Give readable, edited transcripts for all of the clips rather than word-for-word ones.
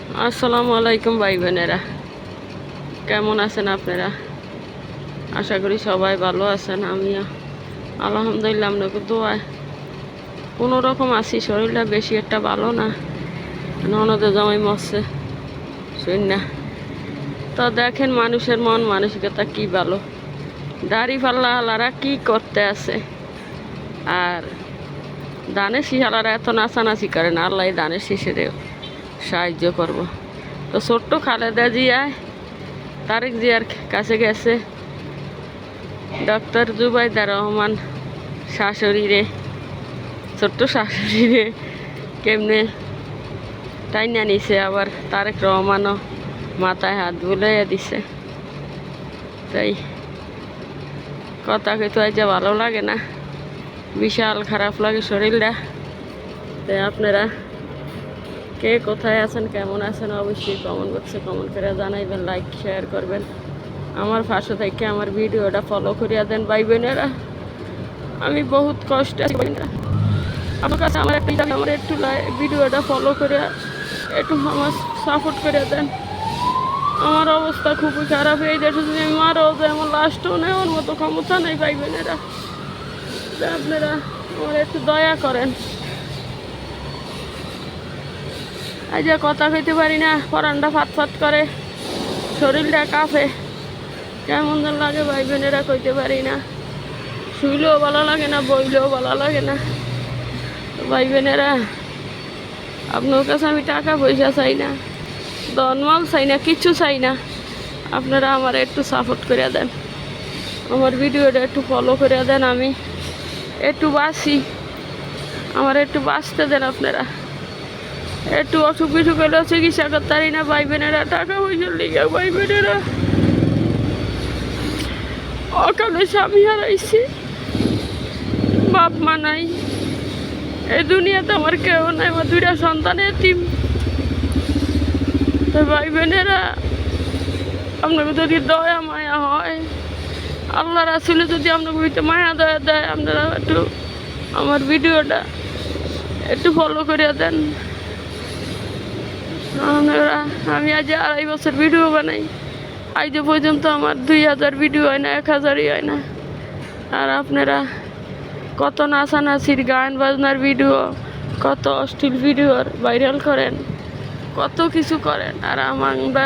আসসালামু আলাইকুম ভাই বোনেরা, কেমন আছেন আপনারা? আশা করি সবাই ভালো আছেন। আমিও আলহামদুলিল্লাহ আপনাকে দোয়ায় কোনো রকম আছি। শরীরটা বেশি একটা ভালো না, ননদে জামাই মরছে শুন না। তো দেখেন মানুষের মন মানসিকতা কি ভালো। দাড়ি পাল্লা হালারা কি করতে আছে, আর দানের শিহালারা এত নাচানাচি করে না। আল্লাহ দানের শিশেরেও সাহায্য করব। তো ছোট্ট খালেদা জিয়ায় তারেক জিয়ার কাছে গেছে ডক্টর জুবাইদা রহমান শাশুড়িরে, ছোট্ট শাশুড়িরে কেমনে টাইনা নিছে। আবার তারেক রহমানও মাথায় হাত বুলাইয়া দিছে। তাই কথা কইতে যে ভালো লাগে না, বিশাল খারাপ লাগে শরীরটা। তাই আপনারা কে কোথায় আছেন, কেমন আছেন, অবশ্যই কমেন্ট বক্সে কমেন্ট করে জানাইবেন, লাইক শেয়ার করবেন। আমার পাশে থেকে আমার ভিডিওটা ফলো করিয়া দেন ভাই বোনেরা। আমি বহুত কষ্টে আছি বোনেরা, আমার কাছে আমার একটু ভিডিওটা ফলো করিয়া একটু আমার সাপোর্ট করে দেন। আমার অবস্থা খুবই খারাপ। এই দেশে যদি আমি মারাও যায় আমার লাস্টও নেওয়ার মতো ক্ষমতা নেই ভাই বোনেরা। আপনারা আমার একটু দয়া করেন। আজ কথা কইতে পারি না, পরানটা ফাত করে, শরীরটা কাঁপে, কেমন যেন লাগে ভাই বোনেরা, কইতে পারি না। শুইলেও ভালো লাগে না, বইলেও ভালো লাগে না। ভাই বোনেরা, আপনার কাছে আমি টাকা পয়সা চাই না, ধনমাল চাই না, কিচ্ছু চাই না। আপনারা আমার একটু সাপোর্ট করে দেন, আমার ভিডিওটা একটু ফলো করে দেন। আমি একটু বাঁচি, আমার একটু বাঁচতে দেন আপনারা। একটু অসুখ বিসুখ হলেও চিকিৎসা করতে পারি না ভাই বোনেরা, টাকা পয়সার লিগে ভাই বোনেরা। অকালে স্বামী হারাইছি, বাপ মা নাই, এই দুনিয়াতে আমার কেউ নাই, আমার দুইটা সন্তান এতিম। তো ভাই বোনেরা, আপনাকে যদি দয়া মায়া হয়, আল্লাহ রাসূল যদি আপনাকে ভিতরে মায়া দয়া দেয়, আপনারা একটু আমার ভিডিওটা একটু ফলো করে দেন। আমি আজ 2.5 বছর ভিডিও বানাই, আজ পর্যন্ত আমার 2000 ভিডিও হয় না, 1000ই হয় না। আর আপনারা কত নাচানাচির গান বাজনার ভিডিও, কত অশ্লীল ভিডিও ভাইরাল করেন, কত কিছু করেন। আর আমরা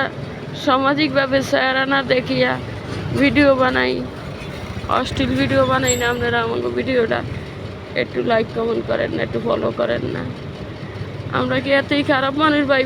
সামাজিকভাবে চেহারা না দেখিয়া ভিডিও বানাই, অশ্লীল ভিডিও বানাই না। আপনারা আমাকে ভিডিওটা একটু লাইক কমেন্ট করেন না, একটু ফলো করেন না। আমরা কি এতই খারাপ মানুষ ভাই?